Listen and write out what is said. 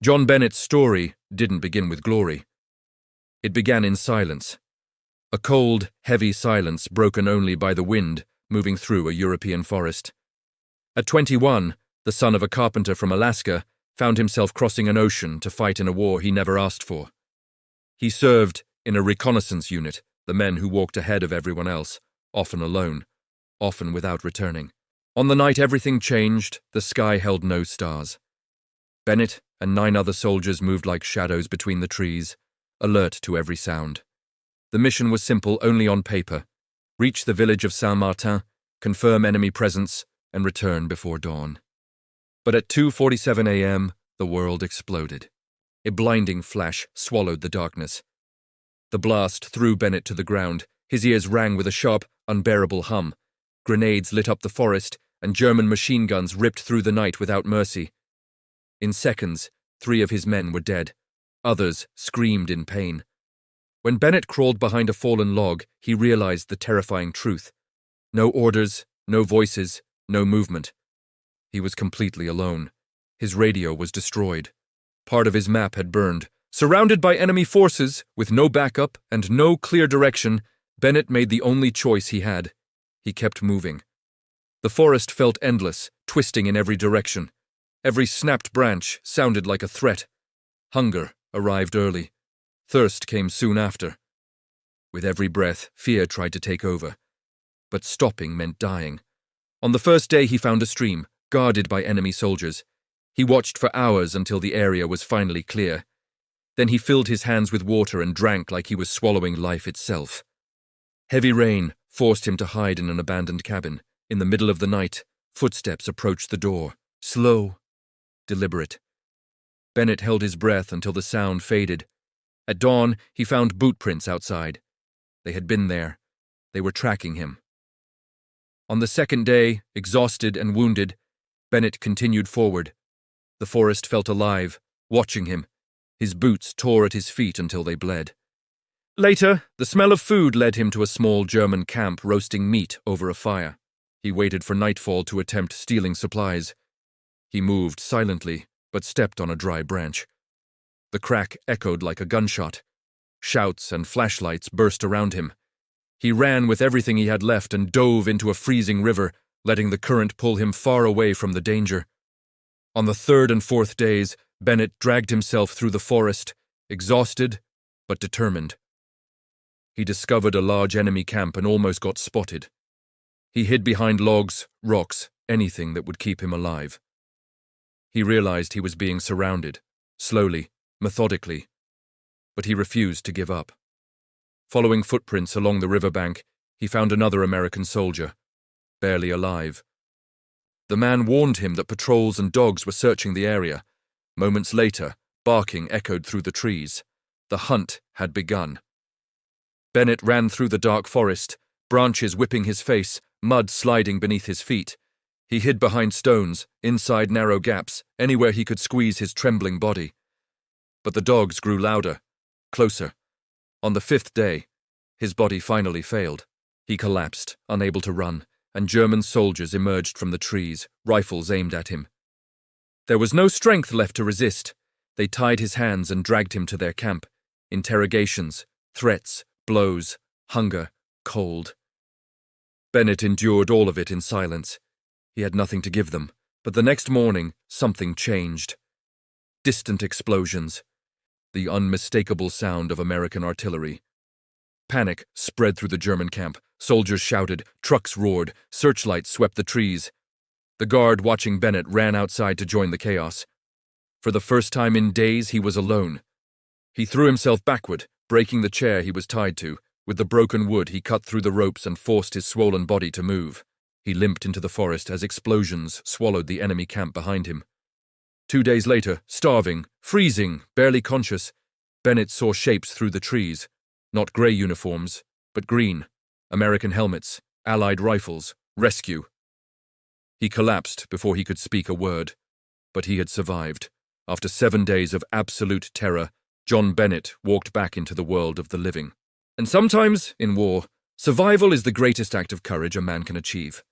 John Bennett's story didn't begin with glory. It began in silence. A cold, heavy silence broken only by the wind moving through a European forest. At 21, the son of a carpenter from Alaska found himself crossing an ocean to fight in a war he never asked for. He served in a reconnaissance unit, the men who walked ahead of everyone else, often alone, often without returning. On the night everything changed, the sky held no stars. Bennett and 9 other soldiers moved like shadows between the trees, alert to every sound. The mission was simple only on paper: reach the village of Saint-Martin, confirm enemy presence, and return before dawn. But at 2:47 a.m., the world exploded. A blinding flash swallowed the darkness. The blast threw Bennett to the ground. His ears rang with a sharp, unbearable hum. Grenades lit up the forest, and German machine guns ripped through the night without mercy. In seconds, 3 of his men were dead. Others screamed in pain. When Bennett crawled behind a fallen log, he realized the terrifying truth. No orders, no voices, no movement. He was completely alone. His radio was destroyed. Part of his map had burned. Surrounded by enemy forces, with no backup and no clear direction, Bennett made the only choice he had. He kept moving. The forest felt endless, twisting in every direction. Every snapped branch sounded like a threat. Hunger arrived early. Thirst came soon after. With every breath, fear tried to take over. But stopping meant dying. On the first day he found a stream, guarded by enemy soldiers. He watched for hours until the area was finally clear. Then he filled his hands with water and drank like he was swallowing life itself. Heavy rain forced him to hide in an abandoned cabin. In the middle of the night, footsteps approached the door, slow, deliberate. Bennett held his breath until the sound faded. At dawn, he found boot prints outside. They had been there. They were tracking him. On the second day, exhausted and wounded, Bennett continued forward. The forest felt alive, watching him. His boots tore at his feet until they bled. Later, the smell of food led him to a small German camp roasting meat over a fire. He waited for nightfall to attempt stealing supplies. He moved silently, but stepped on a dry branch. The crack echoed like a gunshot. Shouts and flashlights burst around him. He ran with everything he had left and dove into a freezing river, letting the current pull him far away from the danger. On the 3rd and 4th days, Bennett dragged himself through the forest, exhausted but determined. He discovered a large enemy camp and almost got spotted. He hid behind logs, rocks, anything that would keep him alive. He realized he was being surrounded, slowly, methodically, but he refused to give up. Following footprints along the riverbank, he found another American soldier, barely alive. The man warned him that patrols and dogs were searching the area. Moments later, barking echoed through the trees. The hunt had begun. Bennett ran through the dark forest, branches whipping his face, mud sliding beneath his feet. He hid behind stones, inside narrow gaps, anywhere he could squeeze his trembling body. But the dogs grew louder, closer. On the 5th day, his body finally failed. He collapsed, unable to run, and German soldiers emerged from the trees, rifles aimed at him. There was no strength left to resist. They tied his hands and dragged him to their camp. Interrogations, threats, blows, hunger, cold. Bennett endured all of it in silence. He had nothing to give them, but the next morning, something changed. Distant explosions. The unmistakable sound of American artillery. Panic spread through the German camp. Soldiers shouted, trucks roared, searchlights swept the trees. The guard watching Bennett ran outside to join the chaos. For the first time in days, he was alone. He threw himself backward, breaking the chair he was tied to. With the broken wood, he cut through the ropes and forced his swollen body to move. He limped into the forest as explosions swallowed the enemy camp behind him. 2 days later, starving, freezing, barely conscious, Bennett saw shapes through the trees. Not grey uniforms, but green. American helmets, Allied rifles, rescue. He collapsed before he could speak a word, but he had survived. After 7 days of absolute terror, John Bennett walked back into the world of the living. And sometimes, in war, survival is the greatest act of courage a man can achieve.